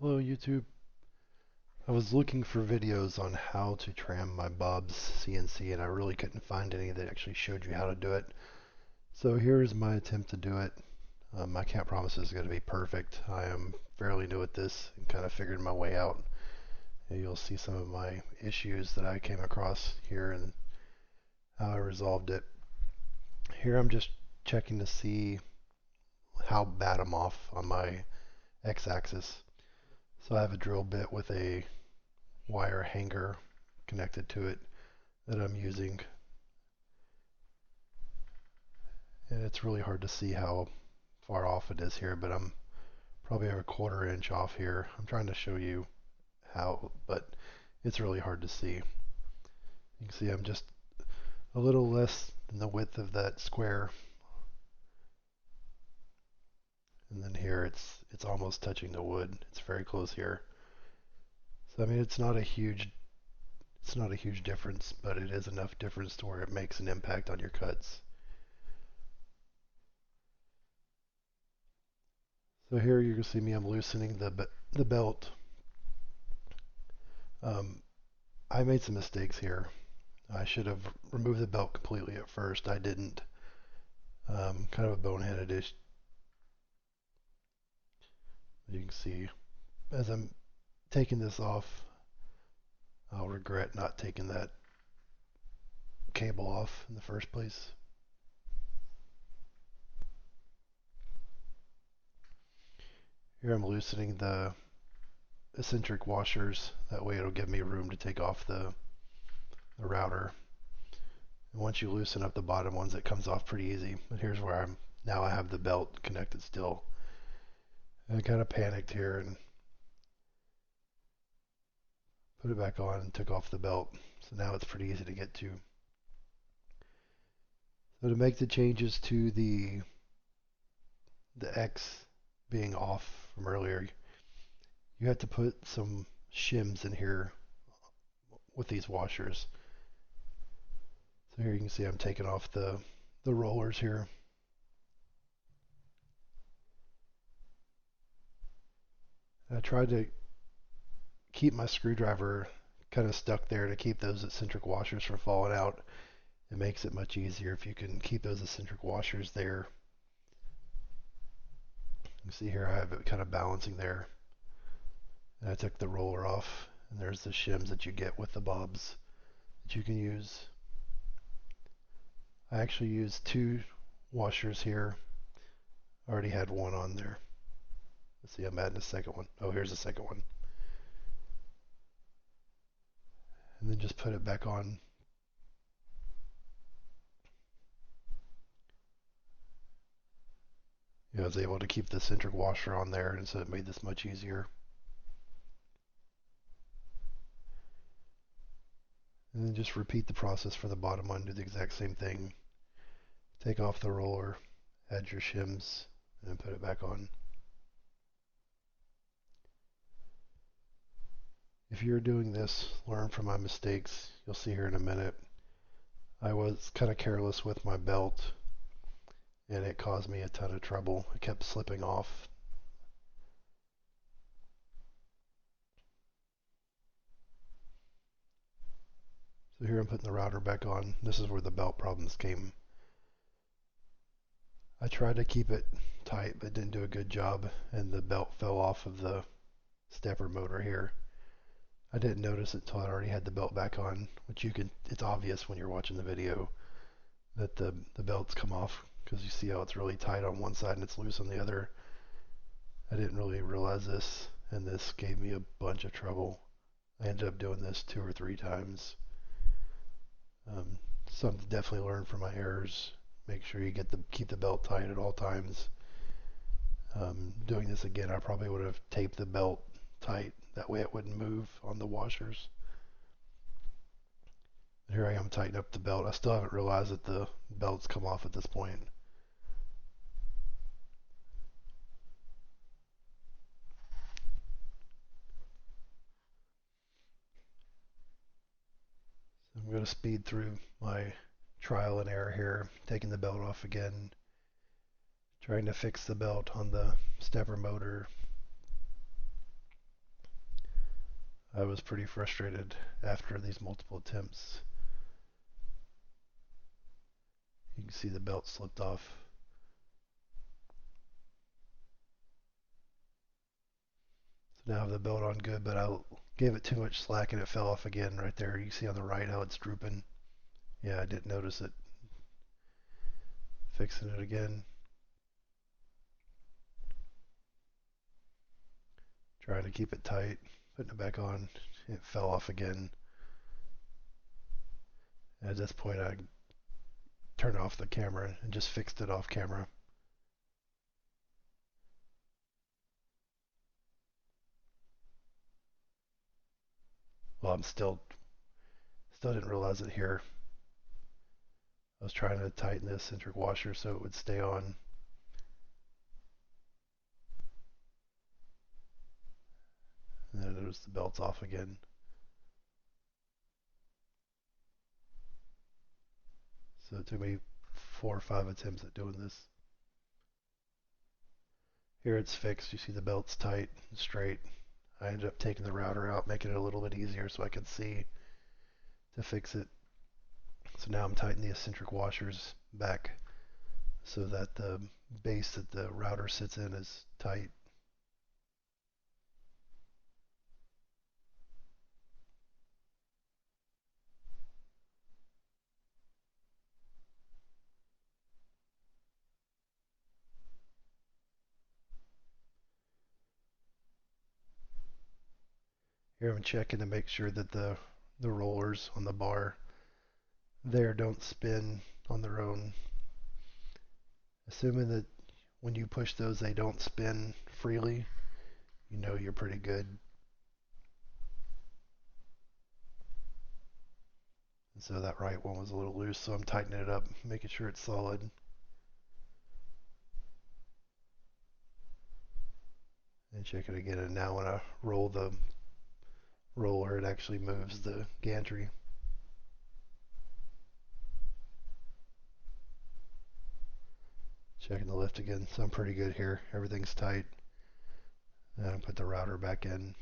Hello YouTube. I was looking for videos on how to tram my Bob's CNC and I really couldn't find any that actually showed you how to do it. So here's my attempt to do it. I can't promise it's going to be perfect. I am fairly new at this and kind of figured my way out. And you'll see some of my issues that I came across here and how I resolved it. Here I'm just checking to see how bad I'm off on my x-axis. So I have a drill bit with a wire hanger connected to it that I'm using, and it's really hard to see how far off it is here, but I'm probably a quarter inch off here. I'm trying to show you how, but it's really hard to see. You can see I'm just a little less than the width of that square, and then here it's almost touching the wood. It's very close here. So I mean it's not a huge difference, but it is enough difference to where it makes an impact on your cuts. So here you can see me, I'm loosening the belt. Um, I made some mistakes here. I should have removed the belt completely at first. I didn't. Kind of a boneheaded issue. You can see as I'm taking this off, I'll regret not taking that cable off in the first place. Here I'm loosening the eccentric washers. That way it'll give me room to take off the router. And once you loosen up the bottom ones, it comes off pretty easy. But here's where now I have the belt connected still. And I kind of panicked here and put it back on and took off the belt. So now it's pretty easy to get to. So to make the changes to the X being off from earlier, you have to put some shims in here with these washers. So here you can see I'm taking off the rollers here. I tried to keep my screwdriver kind of stuck there to keep those eccentric washers from falling out. It makes it much easier if you can keep those eccentric washers there. You see here I have it kind of balancing there. And I took the roller off, and there's the shims that you get with the bobs that you can use. I actually used two washers here. I already had one on there. Let's see, I'm adding a second one. Oh, here's the second one. And then just put it back on. I was able to keep the eccentric washer on there, and so it made this much easier. And then just repeat the process for the bottom one. Do the exact same thing. Take off the roller, add your shims, and then put it back on. If you're doing this, learn from my mistakes. You'll see here in a minute. I was kind of careless with my belt, and it caused me a ton of trouble. It kept slipping off. So here I'm putting the router back on. This is where the belt problems came. I tried to keep it tight, but didn't do a good job, and the belt fell off of the stepper motor here. I didn't notice it until I already had the belt back on, which it's obvious when you're watching the video that the belts come off because you see how it's really tight on one side and it's loose on the other. I didn't really realize this, and this gave me a bunch of trouble. I ended up doing this 2 or 3 times. Something to definitely learn from my errors. Make sure you keep the belt tight at all times. Doing this again, I probably would have taped the belt tight. That way it wouldn't move on the washers. And here I am tightening up the belt. I still haven't realized that the belt's come off at this point. So I'm going to speed through my trial and error here, taking the belt off again, trying to fix the belt on the stepper motor. I was pretty frustrated after these multiple attempts. You can see the belt slipped off. So now I have the belt on good, but I gave it too much slack and it fell off again right there. You see on the right how it's drooping. Yeah, I didn't notice it. Fixing it again. Trying to keep it tight. Putting it back on. It fell off again. And at this point I turned off the camera and just fixed it off camera. Well, I'm still didn't realize it here. I was trying to tighten the eccentric washer so it would stay on. And then I noticed the belt's off again. So it took me 4 or 5 attempts at doing this. Here it's fixed. You see the belt's tight and straight. I ended up taking the router out, making it a little bit easier so I could see to fix it. So now I'm tightening the eccentric washers back so that the base that the router sits in is tight. Here I'm checking to make sure that the rollers on the bar there don't spin on their own. Assuming that when you push those they don't spin freely, you know you're pretty good. And so that right one was a little loose, so I'm tightening it up, making sure it's solid. And check it again, and now when I roll the roller, it actually moves the gantry. Checking the lift again, so I'm pretty good here. Everything's tight. And I put the router back in.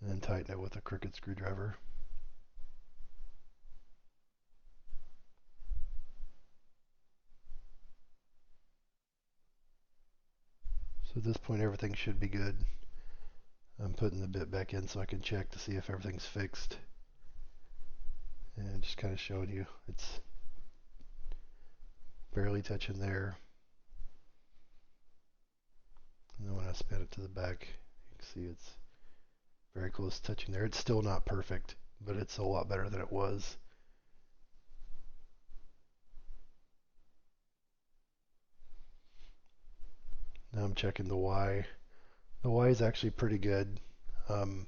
And then tighten it with a crooked screwdriver. So at this point everything should be good. I'm putting the bit back in so I can check to see if everything's fixed. And just kind of showing you it's barely touching there. And then when I spin it to the back, you can see it's very close to touching there. It's still not perfect, but it's a lot better than it was. Now I'm checking the Y. The Y is actually pretty good. Um,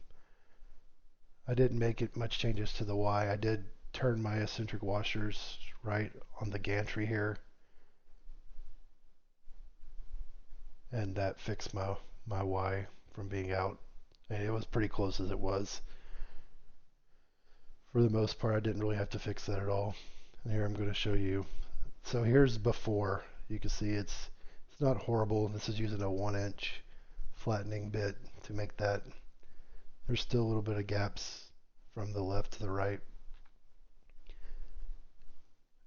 I didn't make it much changes to the Y. I did turn my eccentric washers right on the gantry here, and that fixed my Y from being out. And it was pretty close as it was. For the most part, I didn't really have to fix that at all. And here I'm going to show you. So here's before. You can see it's not horrible. This is using a 1-inch flattening bit to make that. There's still a little bit of gaps from the left to the right.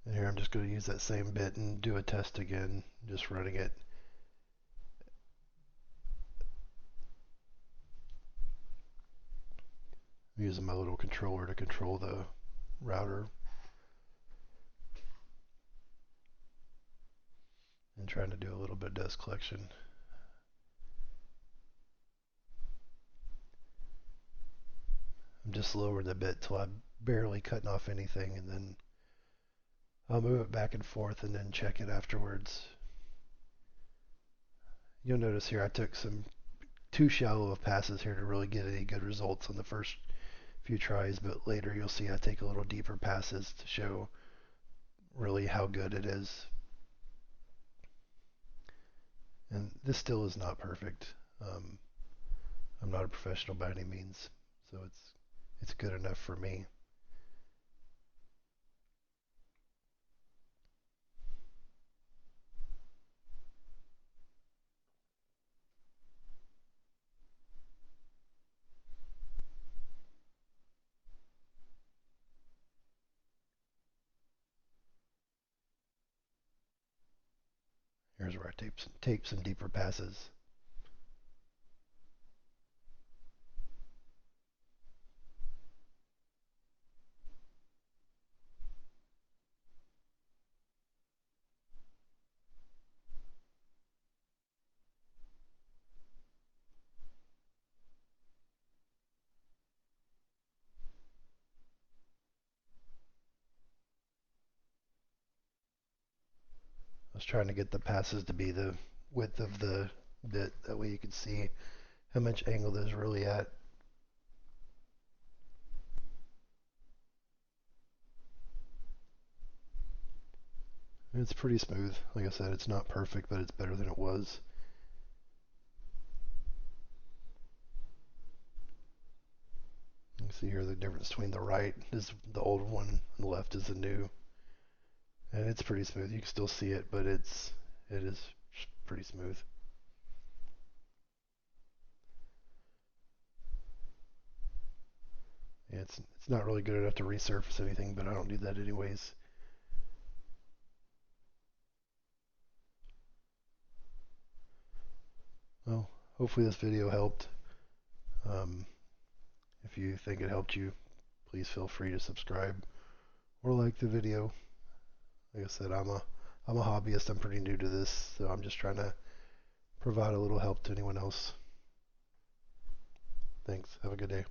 And here I'm just going to use that same bit and do a test again, just running it. I'm using my little controller to control the router. And trying to do a little bit of dust collection. I'm just lowering the bit till I'm barely cutting off anything, and then I'll move it back and forth and then check it afterwards. You'll notice here I took some too shallow of passes here to really get any good results on the first few tries, but later you'll see I take a little deeper passes to show really how good it is. And this still is not perfect. I'm not a professional by any means, so it's good enough for me. here's where I tape some deeper passes. I was trying to get the passes to be the width of the bit. That way you can see how much angle there's really at. And it's pretty smooth. Like I said, it's not perfect, but it's better than it was. You can see here the difference between the right is the old one and the left is the new. And it's pretty smooth. You can still see it, but it is pretty smooth. Yeah, it's not really good enough to resurface anything, but I don't do that anyways. Well, hopefully this video helped. Um, if you think it helped you, please feel free to subscribe or like the video. Like I said, I'm a hobbyist. I'm pretty new to this, so I'm just trying to provide a little help to anyone else. Thanks. Have a good day.